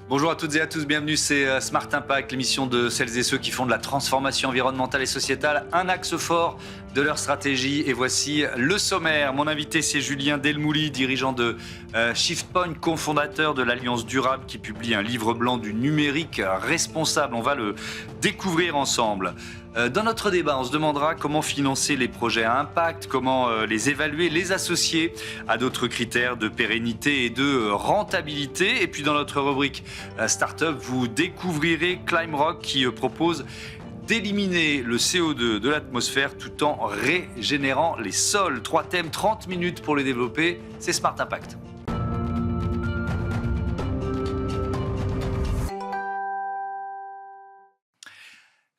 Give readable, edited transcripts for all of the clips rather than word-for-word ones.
Bonjour à toutes et à tous, bienvenue, c'est Smart Impact, l'émission de celles et ceux qui font de la transformation environnementale et sociétale un axe fort de leur stratégie. Et voici le sommaire. Mon invité, c'est Julien Delmouli, dirigeant de ShiftPoint, cofondateur de l'Alliance Durable, qui publie un livre blanc du numérique responsable. On va le découvrir ensemble. Dans notre débat, on se demandera comment financer les projets à impact, comment les évaluer, les associer à d'autres critères de pérennité et de rentabilité. Et puis dans notre rubrique Startup, vous découvrirez ClimeRock qui propose d'éliminer le CO2 de l'atmosphère tout en régénérant les sols. 3 thèmes, 30 minutes pour les développer, c'est Smart Impact.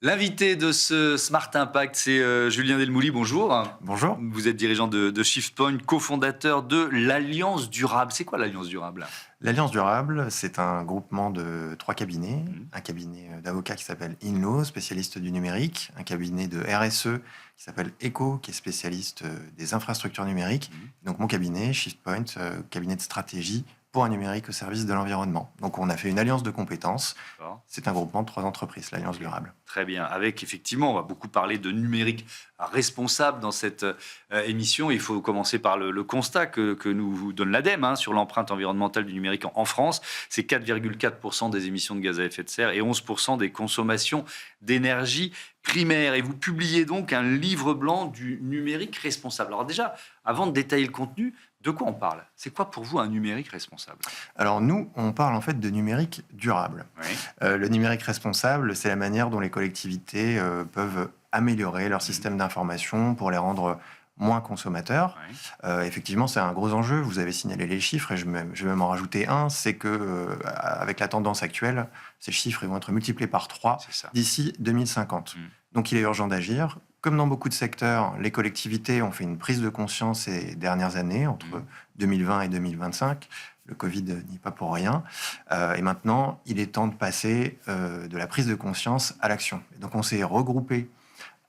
L'invité de ce Smart Impact, c'est Julien Delmouli, bonjour. Bonjour. Vous êtes dirigeant de ShiftPoint, cofondateur de l'Alliance Durable. C'est quoi l'Alliance Durable ? L'Alliance Durable, c'est un groupement de 3 cabinets. Un cabinet d'avocats qui s'appelle Inlaw, spécialiste du numérique. Un cabinet de RSE qui s'appelle ECO, qui est spécialiste des infrastructures numériques. Donc mon cabinet, ShiftPoint, cabinet de stratégie pour un numérique au service de l'environnement. Donc on a fait une alliance de compétences. C'est un groupement de 3 entreprises, l'Alliance Durable. Très bien. Avec, effectivement, on va beaucoup parler de numérique responsable dans cette émission. Il faut commencer par le constat que nous donne l'ADEME sur l'empreinte environnementale du numérique en France. C'est 4,4% des émissions de gaz à effet de serre et 11% des consommations d'énergie primaire. Et vous publiez donc un livre blanc du numérique responsable. Alors déjà, avant de détailler le contenu, de quoi on parle ? C'est quoi pour vous un numérique responsable ? Alors nous, on parle en fait de numérique durable. Oui. Le numérique responsable, c'est la manière dont les collectivités peuvent améliorer leur système d'information pour les rendre moins consommateurs. Oui. Effectivement, c'est un gros enjeu. Vous avez signalé les chiffres et je vais même en rajouter un. C'est que avec la tendance actuelle, ces chiffres ils vont être multipliés par 3 d'ici 2050. Donc il est urgent d'agir. Comme dans beaucoup de secteurs, les collectivités ont fait une prise de conscience ces dernières années, entre 2020 et 2025. Le Covid n'y est pas pour rien. Et maintenant, il est temps de passer de la prise de conscience à l'action. Et donc on s'est regroupé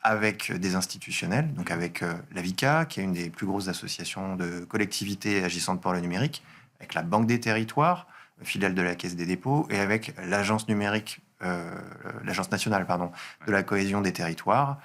avec des institutionnels, donc avec l'AVICA, qui est une des plus grosses associations de collectivités agissantes pour le numérique, avec la Banque des Territoires, filiale de la Caisse des dépôts, et avec l'Agence numérique, l'Agence nationale de la cohésion des territoires,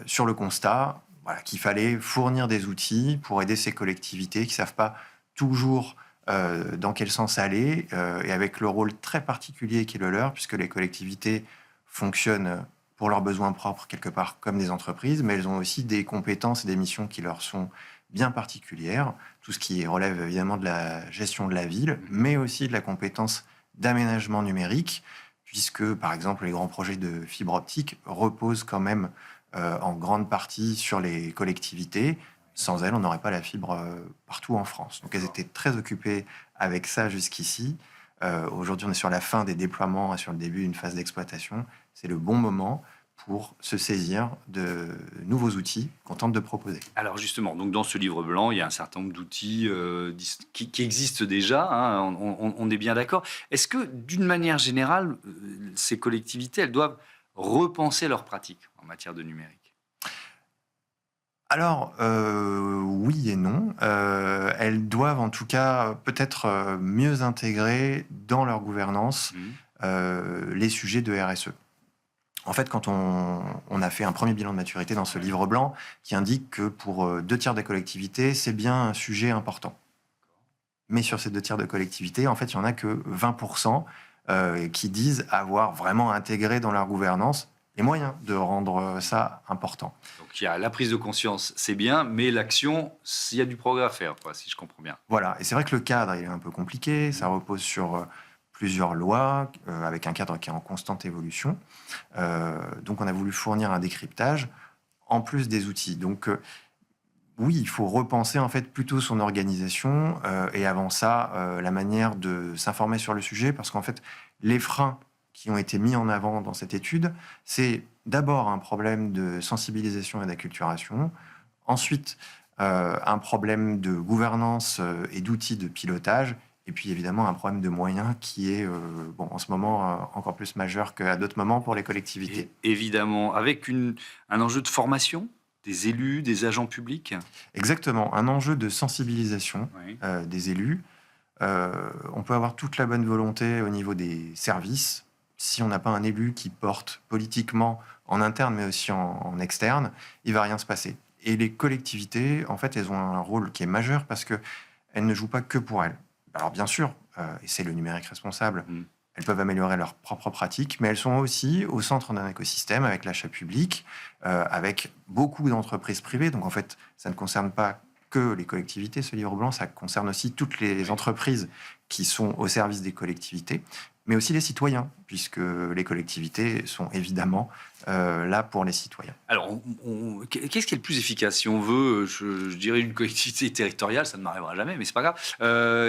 sur le constat qu'il fallait fournir des outils pour aider ces collectivités qui ne savent pas toujours dans quel sens aller, et avec le rôle très particulier qui est le leur, puisque les collectivités fonctionnent pour leurs besoins propres, quelque part, comme des entreprises, mais elles ont aussi des compétences et des missions qui leur sont bien particulières. Tout ce qui relève évidemment de la gestion de la ville, mais aussi de la compétence d'aménagement numérique, puisque, par exemple, les grands projets de fibre optique reposent quand même en grande partie sur les collectivités. Sans elles, on n'aurait pas la fibre partout en France. Donc elles étaient très occupées avec ça jusqu'ici. Aujourd'hui, on est sur la fin des déploiements et sur le début d'une phase d'exploitation. C'est le bon moment pour se saisir de nouveaux outils qu'on tente de proposer. Alors justement, donc dans ce livre blanc, il y a un certain nombre d'outils qui existent déjà, on est bien d'accord. Est-ce que, d'une manière générale, ces collectivités, elles doivent repenser leurs pratiques en matière de numérique ? Alors, oui et non. Elles doivent en tout cas peut-être mieux intégrer dans leur gouvernance les sujets de RSE. En fait, quand on a fait un premier bilan de maturité dans ce livre blanc qui indique que pour 2 tiers des collectivités, c'est bien un sujet important. Mais sur ces 2 tiers de collectivités, en fait, il n'y en a que 20% qui disent avoir vraiment intégré dans leur gouvernance les moyens de rendre ça important. Donc il y a la prise de conscience, c'est bien, mais l'action, il y a du progrès à faire, si je comprends bien. Voilà, et c'est vrai que le cadre il est un peu compliqué, ça repose sur plusieurs lois, avec un cadre qui est en constante évolution. Donc on a voulu fournir un décryptage, en plus des outils. Donc oui, il faut repenser en fait plutôt son organisation, et avant ça, la manière de s'informer sur le sujet, parce qu'en fait, les freins qui ont été mis en avant dans cette étude, c'est d'abord un problème de sensibilisation et d'acculturation, ensuite un problème de gouvernance et d'outils de pilotage, et puis évidemment un problème de moyens qui est en ce moment encore plus majeur qu'à d'autres moments pour les collectivités. Et évidemment, avec un enjeu de formation des élus, des agents publics. Exactement, un enjeu de sensibilisation des élus. On peut avoir toute la bonne volonté au niveau des services. Si on n'a pas un élu qui porte politiquement en interne, mais aussi en externe, il va rien se passer. Et les collectivités, en fait, elles ont un rôle qui est majeur parce qu'elles ne jouent pas que pour elles. Alors bien sûr, et c'est le numérique responsable, elles peuvent améliorer leurs propres pratiques, mais elles sont aussi au centre d'un écosystème avec l'achat public, avec beaucoup d'entreprises privées. Donc en fait, ça ne concerne pas que les collectivités, ce livre blanc, ça concerne aussi toutes les entreprises qui sont au service des collectivités, mais aussi les citoyens, puisque les collectivités sont évidemment là pour les citoyens. Alors, qu'est-ce qui est le plus efficace? Si on veut, je dirais une collectivité territoriale, ça ne m'arrivera jamais, mais c'est pas grave.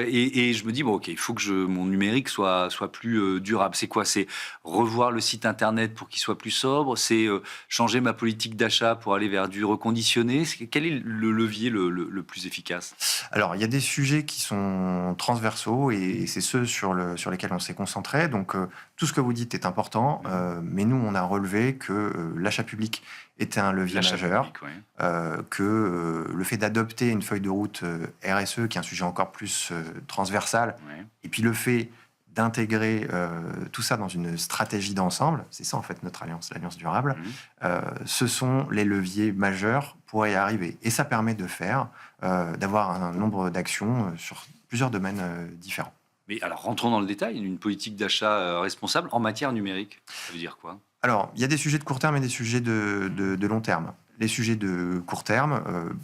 Et je me dis, bon, ok, il faut que mon numérique soit plus durable. C'est quoi? C'est revoir le site internet pour qu'il soit plus sobre? C'est changer ma politique d'achat pour aller vers du reconditionné? Quel est le levier le plus efficace? Alors, il y a des sujets qui sont transversaux et c'est ceux sur lesquels on s'est concentré. Donc, tout ce que vous dites est important, mais nous, on a relevé que l'achat public était un levier majeur, que le fait d'adopter une feuille de route RSE, qui est un sujet encore plus transversal, et puis le fait d'intégrer tout ça dans une stratégie d'ensemble, c'est ça en fait notre alliance, l'Alliance durable, ce sont les leviers majeurs pour y arriver. Et ça permet d'avoir un nombre d'actions sur plusieurs domaines différents. Mais alors, rentrons dans le détail, une politique d'achat responsable en matière numérique, ça veut dire quoi? Alors, il y a des sujets de court terme et des sujets de long terme. Les sujets de court terme,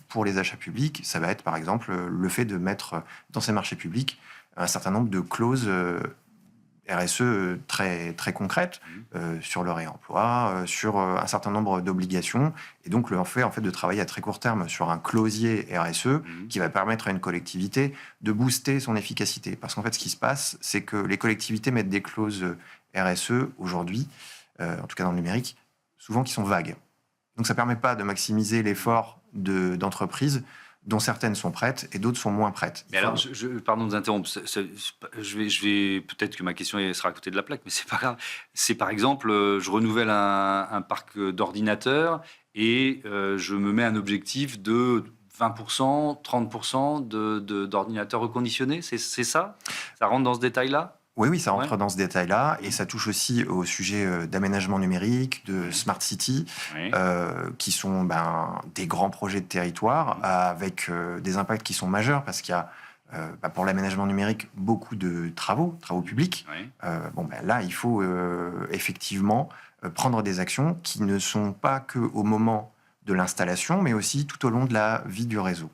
pour les achats publics, ça va être par exemple le fait de mettre dans ces marchés publics un certain nombre de clauses RSE très, très concrètes sur le réemploi, sur un certain nombre d'obligations. Et donc, le fait de travailler à très court terme sur un clausier RSE qui va permettre à une collectivité de booster son efficacité. Parce qu'en fait, ce qui se passe, c'est que les collectivités mettent des clauses RSE aujourd'hui, en tout cas dans le numérique, souvent qui sont vagues. Donc ça ne permet pas de maximiser l'effort d'entreprises dont certaines sont prêtes et d'autres sont moins prêtes. Mais alors, pardon de vous interrompre, je vais peut-être que ma question sera à côté de la plaque, mais c'est pas grave. C'est par exemple, je renouvelle un parc d'ordinateurs et je me mets un objectif de 20%, 30% d'ordinateurs reconditionnés, c'est ça? Ça rentre dans ce détail-là? Oui, ça rentre dans ce détail-là, et ça touche aussi au sujet d'aménagement numérique, de Smart City, qui sont des grands projets de territoire avec des impacts qui sont majeurs, parce qu'il y a, pour l'aménagement numérique, beaucoup de travaux publics. Là, il faut effectivement prendre des actions qui ne sont pas qu'au moment de l'installation, mais aussi tout au long de la vie du réseau.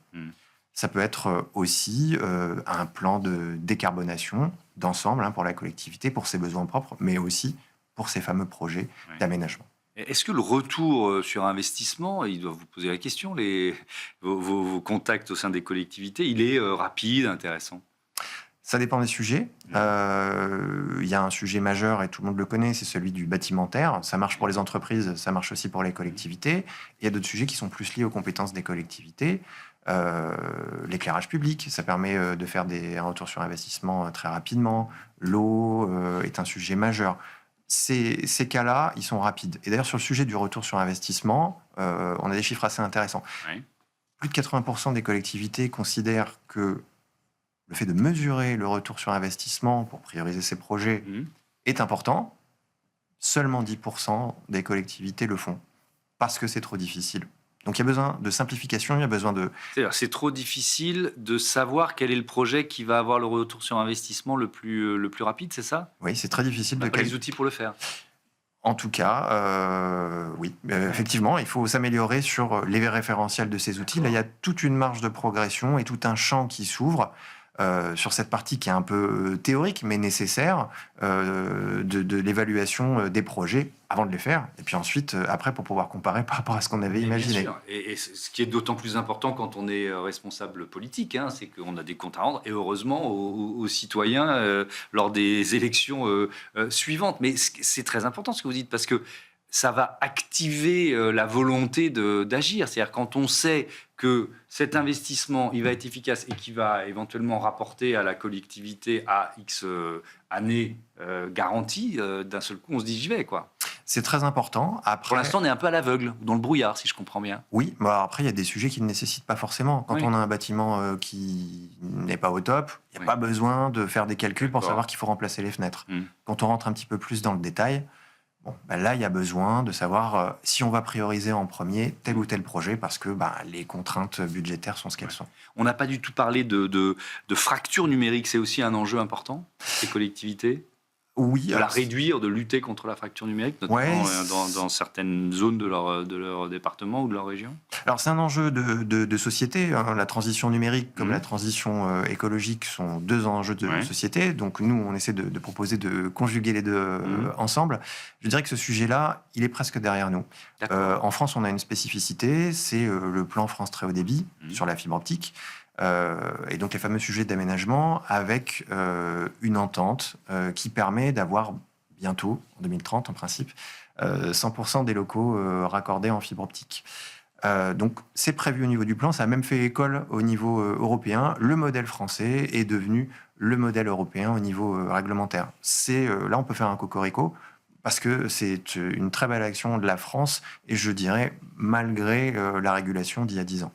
Ça peut être aussi un plan de décarbonation d'ensemble pour la collectivité, pour ses besoins propres, mais aussi pour ces fameux projets d'aménagement. Est-ce que le retour sur investissement, ils doivent vous poser la question, vos contacts au sein des collectivités, il est rapide, intéressant? Ça dépend des sujets. Il y a un sujet majeur, et tout le monde le connaît, c'est celui du bâtimentaire. Ça marche pour les entreprises, ça marche aussi pour les collectivités. Il y a d'autres sujets qui sont plus liés aux compétences des collectivités. L'éclairage public, ça permet de faire un retour sur investissement très rapidement. L'eau est un sujet majeur. Ces cas-là, ils sont rapides. Et d'ailleurs, sur le sujet du retour sur investissement, on a des chiffres assez intéressants. Plus de 80% des collectivités considèrent que le fait de mesurer le retour sur investissement pour prioriser ces projets est important. Seulement 10% des collectivités le font parce que c'est trop difficile. Donc il y a besoin de simplification, il y a besoin de... C'est-à-dire, c'est trop difficile de savoir quel est le projet qui va avoir le retour sur investissement le plus rapide, c'est ça? Oui, c'est très difficile. On n'a pas les outils pour le faire. En tout cas, oui. Effectivement, il faut s'améliorer sur les référentiels de ces outils. Là, il y a toute une marge de progression et tout un champ qui s'ouvre sur cette partie qui est un peu théorique, mais nécessaire, de l'évaluation des projets avant de les faire, et puis ensuite, après, pour pouvoir comparer par rapport à ce qu'on avait imaginé. Bien sûr. Et ce qui est d'autant plus important quand on est responsable politique, c'est qu'on a des comptes à rendre, et heureusement aux citoyens lors des élections suivantes. Mais c'est très important ce que vous dites, parce que ça va activer la volonté d'agir. C'est-à-dire quand on sait que cet investissement, il va être efficace et qu'il va éventuellement rapporter à la collectivité à X années garanties, d'un seul coup, on se dit j'y vais, quoi. C'est très important. Après, pour l'instant, on est un peu à l'aveugle, dans le brouillard, si je comprends bien. Oui, après, il y a des sujets qui ne nécessitent pas forcément. Quand on a un bâtiment qui n'est pas au top, il n'y a pas besoin de faire des calculs pour savoir qu'il faut remplacer les fenêtres. Quand on rentre un petit peu plus dans le détail, là, il y a besoin de savoir si on va prioriser en premier tel ou tel projet parce que les contraintes budgétaires sont ce qu'elles sont. On n'a pas du tout parlé de fracture numérique. C'est aussi un enjeu important, ces collectivités. Oui, de la réduire, de lutter contre la fracture numérique, notamment dans certaines zones de leur département ou de leur région. Alors c'est un enjeu de société. La transition numérique comme la transition écologique sont deux enjeux de société. Donc nous, on essaie de proposer de conjuguer les deux ensemble. Je dirais que ce sujet-là, il est presque derrière nous. En France, on a une spécificité, c'est le plan France Très Haut Débit sur la fibre optique. Et donc les fameux sujets d'aménagement avec une entente qui permet d'avoir bientôt, en 2030 en principe, 100% des locaux raccordés en fibre optique. Donc c'est prévu au niveau du plan, ça a même fait école au niveau européen. Le modèle français est devenu le modèle européen au niveau réglementaire. Là, on peut faire un cocorico parce que c'est une très belle action de la France et je dirais malgré la régulation d'il y a 10 ans.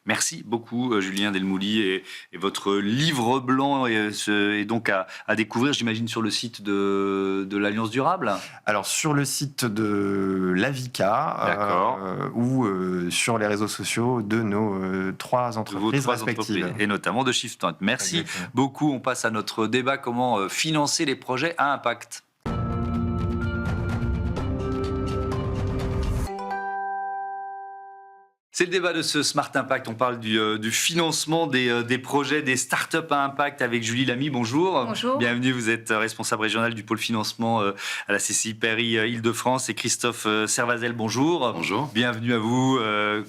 Merci beaucoup, Julien Delmouli. Et votre livre blanc est donc à découvrir, j'imagine, sur le site de l'Alliance Durable. Alors, sur le site de l'AVICA ou sur les réseaux sociaux de nos trois entreprises respectives. Et notamment de ShiftPoint. Merci beaucoup. On passe à notre débat, comment financer les projets à impact. C'est le débat de ce Smart Impact. On parle du financement des projets, des startups à impact avec Julie Lamy. Bonjour. Bonjour. Bienvenue. Vous êtes responsable régional du pôle financement à la CCI Paris Île-de-France. Et Christophe Servazel, bonjour. Bonjour. Bienvenue à vous,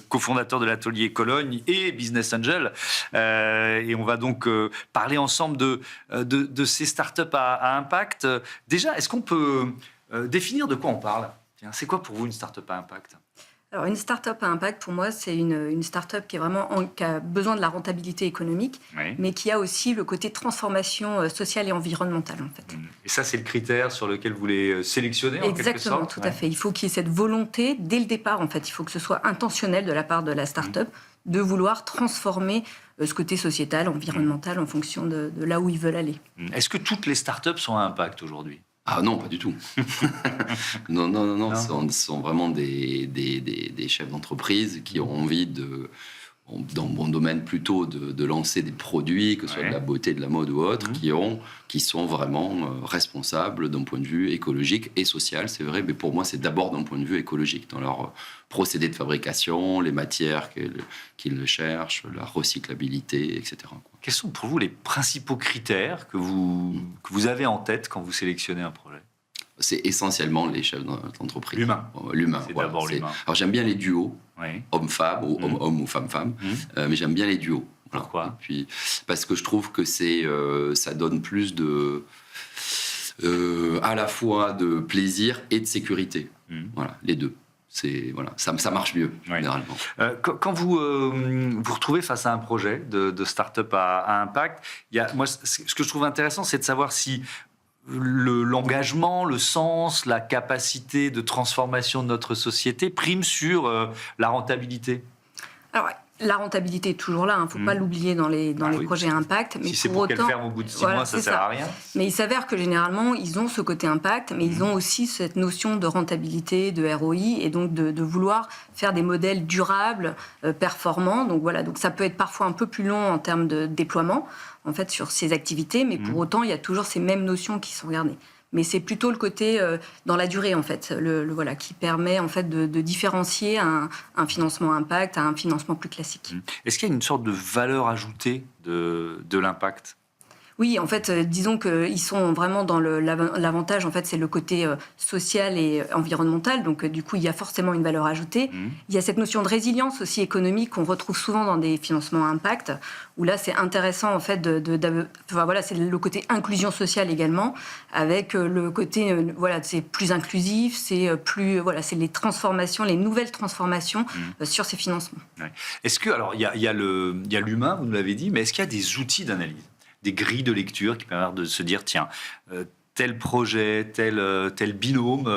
cofondateur de l'atelier Cologne et Business Angel. Et on va donc parler ensemble de ces startups à impact. Déjà, est-ce qu'on peut définir de quoi on parle ? Tiens, c'est quoi pour vous une startup à impact ? Alors, une start-up à impact, pour moi, c'est une start-up qui a besoin de la rentabilité économique, mais qui a aussi le côté transformation sociale et environnementale, en fait. Et ça, c'est le critère sur lequel vous les sélectionnez, en quelque sorte ? Exactement, tout à fait. Il faut qu'il y ait cette volonté, dès le départ, en fait. Il faut que ce soit intentionnel de la part de la start-up de vouloir transformer ce côté sociétal, environnemental, en fonction de là où ils veulent aller. Est-ce que toutes les start-up sont à impact aujourd'hui ? Ah non, pas du tout. non. Ce sont vraiment des chefs d'entreprise qui ont envie dans mon domaine plutôt, de lancer des produits, que ce soit de la beauté, de la mode ou autre, qui sont vraiment responsables d'un point de vue écologique et social, c'est vrai, mais pour moi, c'est d'abord d'un point de vue écologique, dans leur procédé de fabrication, les matières qu'ils cherchent, la recyclabilité, etc. Quels sont pour vous les principaux critères que vous avez en tête quand vous sélectionnez un projet ? C'est essentiellement les chefs d'entreprise. L'humain. C'est voilà, d'abord l'humain. Alors j'aime bien les duos, homme-femme ou homme-homme ou femme-femme, mais j'aime bien les duos. Voilà. Pourquoi ? Et puis, parce que je trouve que ça donne plus à la fois de plaisir et de sécurité. Voilà, les deux. Ça marche mieux, généralement. Quand vous vous retrouvez face à un projet de start-up à impact, moi, ce que je trouve intéressant, c'est de savoir si l'engagement, le sens, la capacité de transformation de notre société prime sur la rentabilité. Alors, la rentabilité est toujours là, il ne faut pas l'oublier dans les projets à impact. Mais si c'est pour qu'elle ferme au bout de 6 mois, ça ne sert à rien. Mais il s'avère que généralement, ils ont ce côté impact, mais ils ont aussi cette notion de rentabilité, de ROI, et donc de vouloir faire des modèles durables, performants. Donc voilà, donc ça peut être parfois un peu plus long en termes de déploiement, en fait, sur ces activités, mais pour autant, il y a toujours ces mêmes notions qui sont regardées. Mais c'est plutôt le côté dans la durée, en fait, qui permet en fait de différencier un financement impact à un financement plus classique. Est-ce qu'il y a une sorte de valeur ajoutée de l'impact ? Oui, en fait, disons qu'ils sont vraiment dans l'avantage, en fait, c'est le côté social et environnemental. Donc, du coup, il y a forcément une valeur ajoutée. Il y a cette notion de résilience aussi économique qu'on retrouve souvent dans des financements à impact, où là, c'est intéressant, en fait, c'est le côté inclusion sociale également, avec le côté, c'est plus inclusif, c'est les transformations, les nouvelles transformations sur ces financements. Est-ce que, alors, il y a l'humain, vous nous l'avez dit, mais est-ce qu'il y a des outils d'analyse ? Des grilles de lecture qui permettent de se dire, tiens, tel projet, tel binôme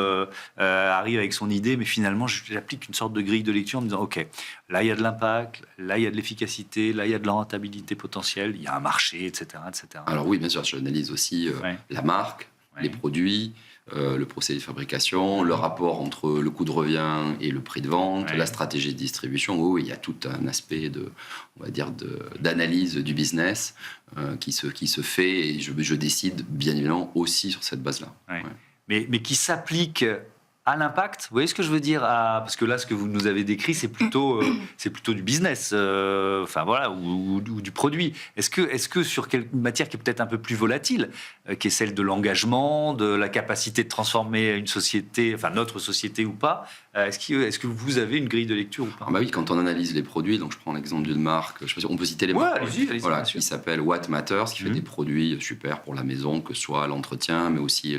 arrive avec son idée, mais finalement, j'applique une sorte de grille de lecture en me disant, OK, là, il y a de l'impact, là, il y a de l'efficacité, là, il y a de la rentabilité potentielle, il y a un marché, etc. etc. Alors oui, bien sûr, j'analyse aussi la marque, les produits, le procédé de fabrication, le rapport entre le coût de revient et le prix de vente, la stratégie de distribution. Oui, il y a tout un aspect d'analyse du business qui se fait, et je décide bien évidemment aussi sur cette base-là. Ouais. Mais qui s'applique à l'impact, vous voyez ce que je veux dire, parce que là, ce que vous nous avez décrit, c'est plutôt du business, ou du produit. Est-ce que sur une matière qui est peut-être un peu plus volatile, qui est celle de l'engagement, de la capacité de transformer une société, enfin notre société ou pas, est-ce que vous avez une grille de lecture ou pas? Bah oui, quand on analyse les produits, donc je prends l'exemple d'une marque, je sais pas si on peut citer les marques. Allez-y, voilà, qui s'appelle What Matters, qui fait des produits super pour la maison, que ce soit l'entretien, mais aussi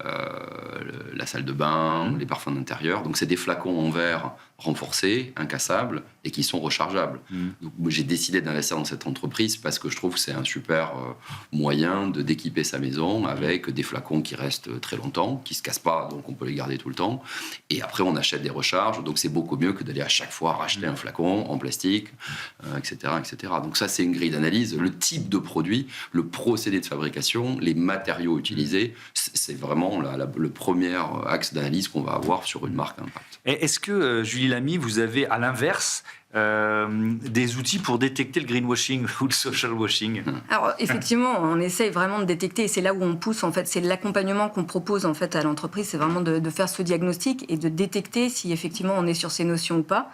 la salle de bain, les parfums d'intérieur. Donc c'est des flacons en verre renforcés, incassables et qui sont rechargeables. Donc j'ai décidé d'investir dans cette entreprise parce que je trouve que c'est un super moyen d'équiper sa maison avec des flacons qui restent très longtemps, qui se cassent pas, donc on peut les garder tout le temps. Et après on achète des recharges, donc c'est beaucoup mieux que d'aller à chaque fois racheter un flacon en plastique, etc., etc. Donc ça c'est une grille d'analyse. Le type de produit, le procédé de fabrication, les matériaux utilisés, c'est vraiment le premier axe d'analyse qu'on va avoir sur une marque impact. Et est-ce que, Julie Lamy, vous avez à l'inverse des outils pour détecter le greenwashing ou le social washing? Alors effectivement, on essaye vraiment de détecter, et c'est là où on pousse en fait, c'est l'accompagnement qu'on propose en fait à l'entreprise, c'est vraiment de faire ce diagnostic et de détecter si effectivement on est sur ces notions ou pas.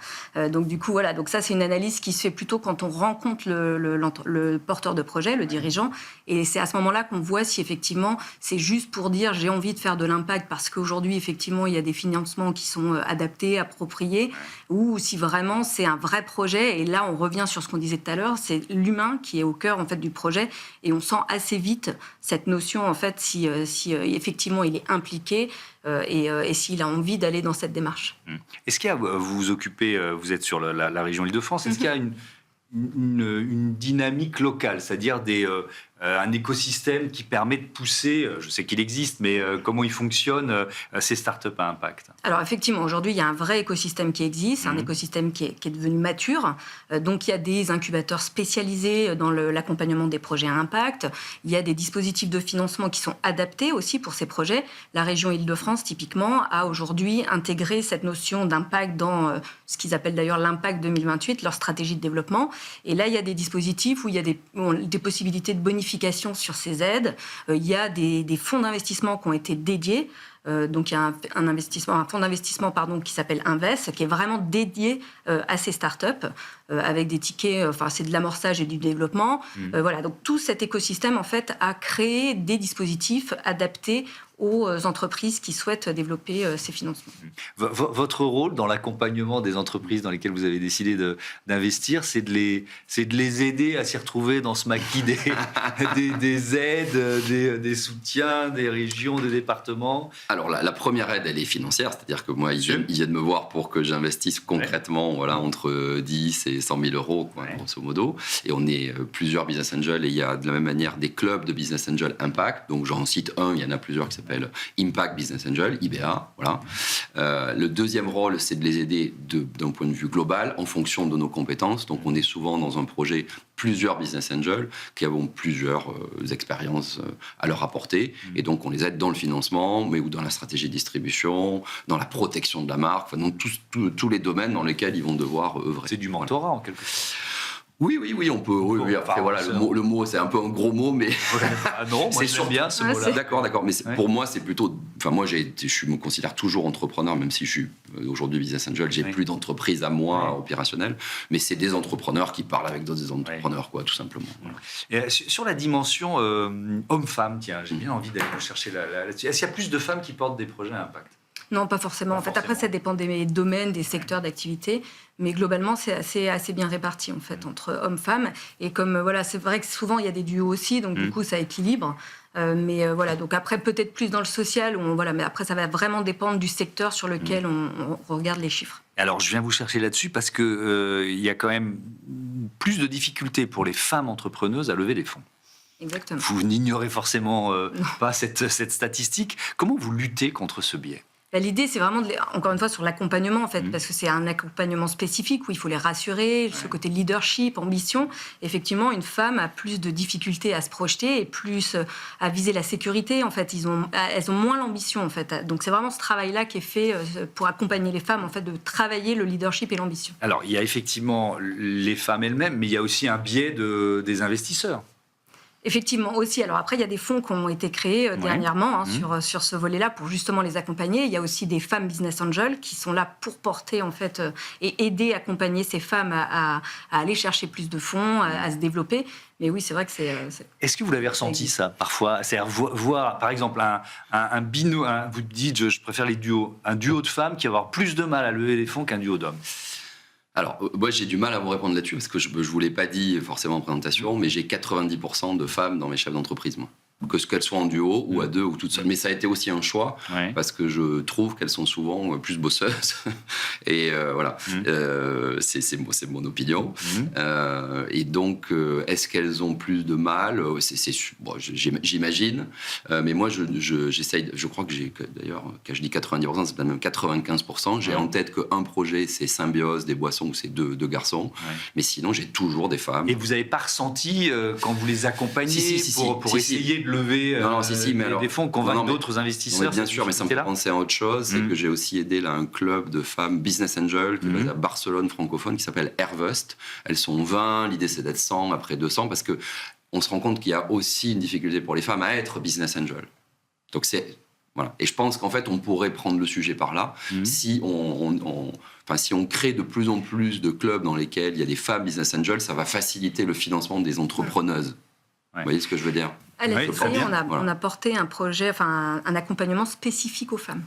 Donc du coup voilà, donc ça c'est une analyse qui se fait plutôt quand on rencontre le porteur de projet, le dirigeant, et c'est à ce moment-là qu'on voit si effectivement c'est juste pour dire j'ai envie de faire de l'impact parce qu'aujourd'hui effectivement il y a des financements qui sont adaptés, appropriés, ou si vraiment c'est un vrai projet. Et là, on revient sur ce qu'on disait tout à l'heure, c'est l'humain qui est au cœur en fait du projet, et on sent assez vite cette notion en fait si effectivement il est impliqué et s'il a envie d'aller dans cette démarche. Est-ce qu'il y a, vous vous occupez, vous êtes sur la région Île-de-France, est-ce qu'il y a une dynamique locale, c'est-à-dire un écosystème qui permet de pousser, je sais qu'il existe, mais comment il fonctionne, ces startups à impact? Alors effectivement, aujourd'hui, il y a un vrai écosystème qui existe, un écosystème qui est devenu mature. Donc il y a des incubateurs spécialisés dans l'accompagnement des projets à impact. Il y a des dispositifs de financement qui sont adaptés aussi pour ces projets. La région Île-de-France, typiquement, a aujourd'hui intégré cette notion d'impact dans ce qu'ils appellent d'ailleurs l'impact 2028, leur stratégie de développement. Et là, il y a des dispositifs où il y a des possibilités de bonification sur ces aides. Il y a des fonds d'investissement qui ont été dédiés. Donc il y a un fonds d'investissement qui s'appelle Invest, qui est vraiment dédié à ces startups, avec des tickets, c'est de l'amorçage et du développement. Voilà, donc tout cet écosystème en fait a créé des dispositifs adaptés aux entreprises qui souhaitent développer ces financements. Votre rôle dans l'accompagnement des entreprises dans lesquelles vous avez décidé d'investir, c'est de les aider à s'y retrouver dans ce maquis des aides, des soutiens, des régions, des départements. Alors la première aide, elle est financière, c'est-à-dire que moi, ils viennent me voir pour que j'investisse concrètement entre 10 et 100 000 euros, grosso modo. Et on est plusieurs business angels, et il y a de la même manière des clubs de business angels impact. Donc j'en cite un, il y en a plusieurs qui s'appelle Impact Business Angel, IBA. Voilà. Le deuxième rôle, c'est de les aider d'un point de vue global en fonction de nos compétences. Donc on est souvent dans un projet plusieurs business angels qui ont plusieurs expériences à leur apporter, et donc on les aide dans le financement, mais ou dans la stratégie de distribution, dans la protection de la marque, dans tous les domaines dans lesquels ils vont devoir œuvrer. C'est du mentorat en quelque sorte. Oui, on peut. Oui, après, voilà, le mot, c'est un peu un gros mot, mais non, moi j'aime bien ce mot-là. D'accord. Mais pour moi, c'est plutôt. Enfin, moi, je me considère toujours entrepreneur, même si je suis aujourd'hui business angel. J'ai plus d'entreprise à moi opérationnelle, mais c'est des entrepreneurs qui parlent avec d'autres entrepreneurs, tout simplement. Et sur la dimension homme-femme, tiens, j'ai bien envie d'aller rechercher là-dessus. Est-ce qu'il y a plus de femmes qui portent des projets à impact? Non, pas forcément. Après, ça dépend des domaines, des secteurs d'activité. Mais globalement, c'est assez bien réparti, en fait, entre hommes-femmes. Et comme, c'est vrai que souvent, il y a des duos aussi, donc du coup, ça équilibre. Mais donc après, peut-être plus dans le social, mais après, ça va vraiment dépendre du secteur sur lequel on regarde les chiffres. Alors, je viens vous chercher là-dessus parce qu'il y a quand même plus de difficultés pour les femmes entrepreneuses à lever des fonds. Exactement. Vous n'ignorez forcément pas cette statistique. Comment vous luttez contre ce biais ? L'idée, c'est vraiment, encore une fois, sur l'accompagnement, en fait, parce que c'est un accompagnement spécifique où il faut les rassurer, ce côté leadership, ambition. Effectivement, une femme a plus de difficultés à se projeter et plus à viser la sécurité. En fait, elles ont moins l'ambition, en fait. Donc, c'est vraiment ce travail-là qui est fait pour accompagner les femmes, en fait, de travailler le leadership et l'ambition. Alors, il y a effectivement les femmes elles-mêmes, mais il y a aussi un biais des investisseurs. Effectivement, aussi. Alors après, il y a des fonds qui ont été créés dernièrement sur ce volet-là pour justement les accompagner. Il y a aussi des femmes business angels qui sont là pour porter en fait et aider, accompagner ces femmes à aller chercher plus de fonds, à se développer. Mais oui, c'est vrai que c'est... Est-ce que vous l'avez ressenti ça parfois ? C'est-à-dire voir, par exemple, un binôme, vous dites, je préfère les duos, un duo de femmes qui va avoir plus de mal à lever les fonds qu'un duo d'hommes. Alors, moi, j'ai du mal à vous répondre là-dessus, parce que je ne vous l'ai pas dit forcément en présentation, mais j'ai 90% de femmes dans mes chefs d'entreprise, moi. Que ce qu'elles soient en duo ou à deux ou toutes seules. Mais ça a été aussi un choix, parce que je trouve qu'elles sont souvent plus bosseuses. Et voilà, c'est mon opinion. Et donc, est-ce qu'elles ont plus de mal ? J'imagine. Mais moi, j'essaye, je crois que d'ailleurs, quand je dis 90%, c'est peut-être même 95%. J'ai en tête qu'un projet, c'est Symbiose, des boissons, où c'est deux garçons. Mais sinon, j'ai toujours des femmes. Et vous n'avez pas ressenti, quand vous les accompagnez, pour essayer de lever des fonds, convaincre d'autres investisseurs. Bien sûr, mais ça me fait penser à autre chose, c'est que j'ai aussi aidé là, un club de femmes business angel qui est basé à Barcelone francophone qui s'appelle Airvest. Elles sont 20, l'idée c'est d'être 100, après 200, parce que on se rend compte qu'il y a aussi une difficulté pour les femmes à être business angel. Donc c'est... Voilà. Et je pense qu'en fait, on pourrait prendre le sujet par là si on crée de plus en plus de clubs dans lesquels il y a des femmes business angels, ça va faciliter le financement des entrepreneuses. Vous voyez ce que je veux dire ? À la on a porté un projet, un accompagnement spécifique aux femmes.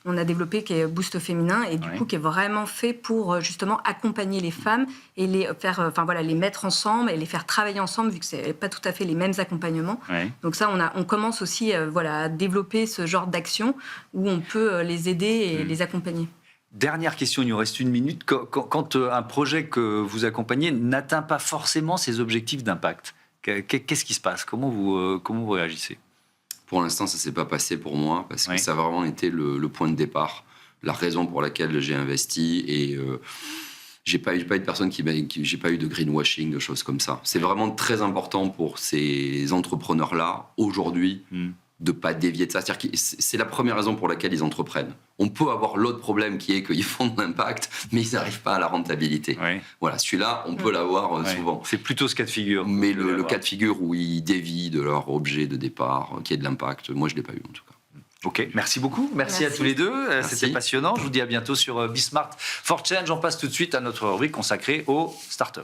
On a développé qui est Boost Féminin et du coup qui est vraiment fait pour justement accompagner les femmes et les faire, les mettre ensemble et les faire travailler ensemble vu que c'est pas tout à fait les mêmes accompagnements. Donc ça, on commence aussi à développer ce genre d'action où on peut les aider et les accompagner. Dernière question, il nous reste 1 minute. Quand un projet que vous accompagnez n'atteint pas forcément ses objectifs d'impact, qu'est-ce qui se passe ? Comment vous réagissez ? Pour l'instant, ça ne s'est pas passé pour moi, parce que ça a vraiment été le point de départ, la raison pour laquelle j'ai investi. Et j'ai pas eu de personne j'ai pas eu de greenwashing, de choses comme ça. C'est vraiment très important pour ces entrepreneurs-là, aujourd'hui, de ne pas dévier de ça. C'est-à-dire que c'est la première raison pour laquelle ils entreprennent. On peut avoir l'autre problème qui est qu'ils font de l'impact, mais ils n'arrivent pas à la rentabilité. Voilà, celui-là, on peut l'avoir souvent. C'est plutôt ce cas de figure. Mais le cas de figure où ils dévient de leur objet de départ, qui est de l'impact, moi, je ne l'ai pas eu en tout cas. Ok, merci beaucoup. Merci à tous les deux. C'était passionnant. Je vous dis à bientôt sur Bismart for Change. On passe tout de suite à notre rubrique consacrée aux startups.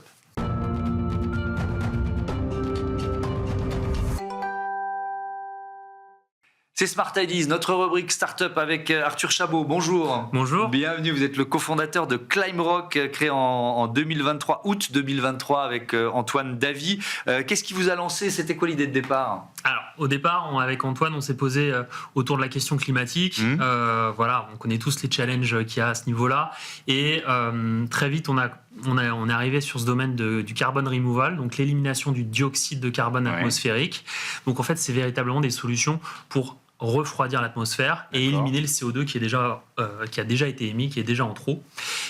C'est Smart Ideas, notre rubrique Startup avec Arthur Chabot. Bonjour. Bonjour. Bienvenue, vous êtes le cofondateur de Climerock, créé en 2023, août 2023, avec Antoine Davy. Qu'est-ce qui vous a lancé ? C'était quoi l'idée de départ ? Alors, au départ, avec Antoine, on s'est posé autour de la question climatique. On connaît tous les challenges qu'il y a à ce niveau-là. Et très vite, on est arrivé sur ce domaine du carbone removal, donc l'élimination du dioxyde de carbone atmosphérique. Donc, en fait, c'est véritablement des solutions pour refroidir l'atmosphère et éliminer le CO2 qui a déjà été émis, qui est déjà en trop.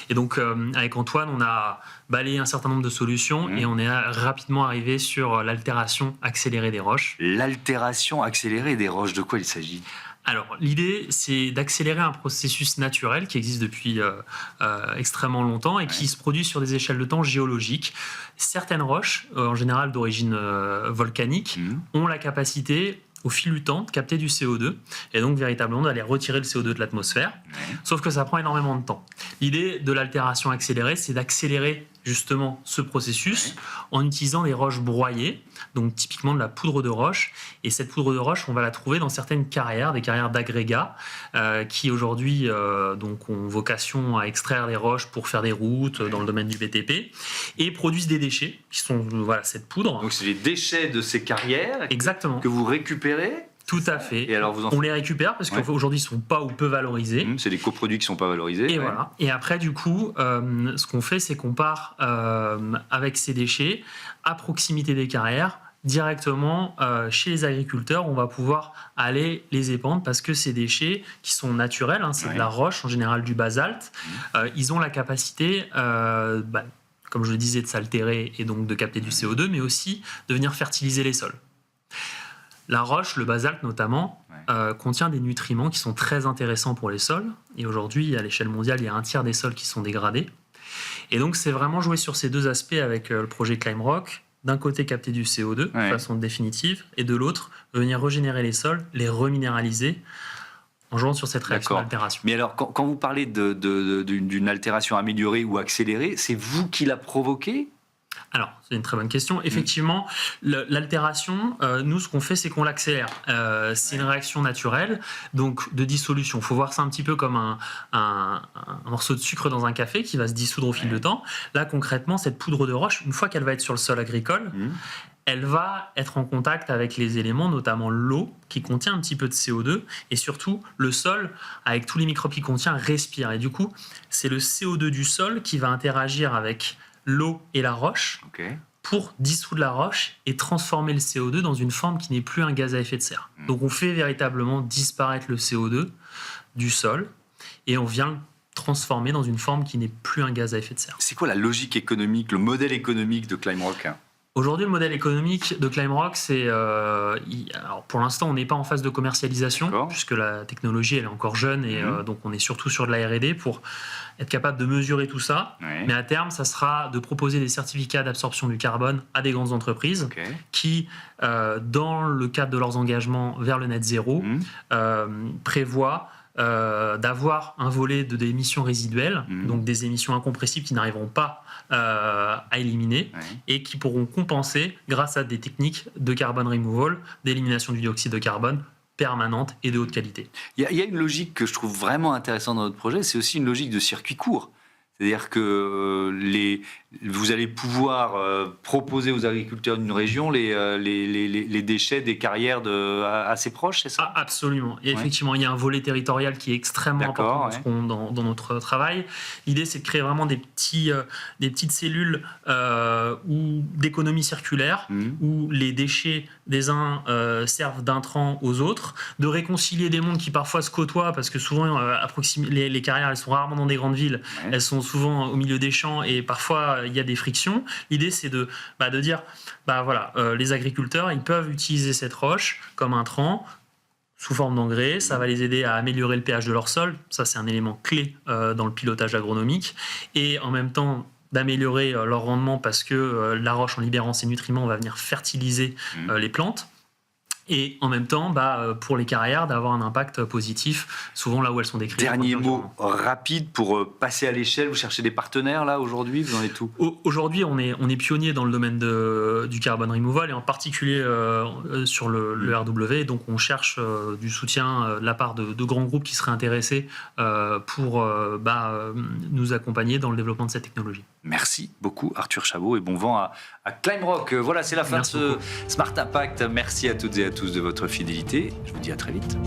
Et donc, avec Antoine, on a balayé un certain nombre de solutions et on est rapidement arrivé sur l'altération accélérée des roches. L'altération accélérée des roches, de quoi il s'agit ? Alors, l'idée, c'est d'accélérer un processus naturel qui existe depuis extrêmement longtemps et qui se produit sur des échelles de temps géologiques. Certaines roches, en général d'origine volcanique, ont la capacité, au fil du temps, de capter du CO2 et donc véritablement d'aller retirer le CO2 de l'atmosphère. Sauf que ça prend énormément de temps. L'idée de l'altération accélérée, c'est d'accélérer justement ce processus en utilisant des roches broyées, donc typiquement de la poudre de roche. Et cette poudre de roche, on va la trouver dans certaines carrières, des carrières d'agrégats, qui aujourd'hui donc ont vocation à extraire des roches pour faire des routes dans le domaine du BTP, et produisent des déchets, qui sont cette poudre. Donc c'est les déchets de ces carrières que vous récupérez. Tout à fait. Et alors on les récupère parce qu'aujourd'hui ils ne sont pas ou peu valorisés. C'est des coproduits qui ne sont pas valorisés. Et voilà. Et après, du coup, ce qu'on fait, c'est qu'on part avec ces déchets à proximité des carrières, directement chez les agriculteurs. On va pouvoir aller les épandre parce que ces déchets qui sont naturels, c'est de la roche, en général du basalte, ils ont la capacité, comme je le disais, de s'altérer et donc de capter du CO2, mais aussi de venir fertiliser les sols. La roche, le basalte notamment, contient des nutriments qui sont très intéressants pour les sols. Et aujourd'hui, à l'échelle mondiale, il y a un tiers des sols qui sont dégradés. Et donc, c'est vraiment jouer sur ces deux aspects avec le projet Climerock. D'un côté, capter du CO2 de façon définitive, et de l'autre, venir régénérer les sols, les reminéraliser, en jouant sur cette réaction d'altération. Mais alors, quand vous parlez d'une altération améliorée ou accélérée, c'est vous qui la provoquez ? Alors, c'est une très bonne question. Effectivement, l'altération, nous, ce qu'on fait, c'est qu'on l'accélère. C'est une réaction naturelle, donc de dissolution. Il faut voir ça un petit peu comme un morceau de sucre dans un café qui va se dissoudre au fil du temps. Là, concrètement, cette poudre de roche, une fois qu'elle va être sur le sol agricole, elle va être en contact avec les éléments, notamment l'eau, qui contient un petit peu de CO2, et surtout, le sol, avec tous les microbes qu'il contient, respire. Et du coup, c'est le CO2 du sol qui va interagir avec l'eau et la roche pour dissoudre la roche et transformer le CO2 dans une forme qui n'est plus un gaz à effet de serre. Donc on fait véritablement disparaître le CO2 du sol et on vient le transformer dans une forme qui n'est plus un gaz à effet de serre. C'est quoi la logique économique, le modèle économique de Climerock ? Aujourd'hui, le modèle économique de Climerock, c'est... alors pour l'instant, on n'est pas en phase de commercialisation, puisque la technologie elle est encore jeune, et donc on est surtout sur de la R&D pour être capable de mesurer tout ça. Mais à terme, ça sera de proposer des certificats d'absorption du carbone à des grandes entreprises qui, dans le cadre de leurs engagements vers le net zéro, prévoient d'avoir un volet d'émissions résiduelles, donc des émissions incompressibles qui n'arriveront pas à éliminer et qui pourront compenser grâce à des techniques de carbone removal, d'élimination du dioxyde de carbone permanente et de haute qualité. Il y a une logique que je trouve vraiment intéressante dans notre projet, c'est aussi une logique de circuit court. C'est-à-dire que vous allez pouvoir proposer aux agriculteurs d'une région les déchets des carrières assez proches, c'est ça ? Absolument. Et effectivement, il y a un volet territorial qui est extrêmement important dans notre travail. L'idée, c'est de créer vraiment des petites cellules d'économie circulaire où les déchets des uns servent d'intrants aux autres, de réconcilier des mondes qui parfois se côtoient parce que souvent, les carrières, elles sont rarement dans des grandes villes, elles sont souvent au milieu des champs et parfois il y a des frictions. L'idée, c'est de dire les agriculteurs, ils peuvent utiliser cette roche comme intrant sous forme d'engrais. Ça va les aider à améliorer le pH de leur sol. Ça, c'est un élément clé dans le pilotage agronomique. Et en même temps, d'améliorer leur rendement parce que la roche, en libérant ses nutriments, va venir fertiliser les plantes. Et en même temps, pour les carrières, d'avoir un impact positif, souvent là où elles sont décrites. Dernier mot rapide pour passer à l'échelle. Vous cherchez des partenaires là aujourd'hui, vous en êtes où ? Aujourd'hui, on est pionnier dans le domaine du carbone removal et en particulier sur le RW. Et donc, on cherche du soutien de la part de grands groupes qui seraient intéressés pour nous accompagner dans le développement de cette technologie. Merci beaucoup Arthur Chabot et bon vent à Climerock. Voilà, c'est la fin de ce Smart Impact. Merci à toutes et à tous de votre fidélité. Je vous dis à très vite.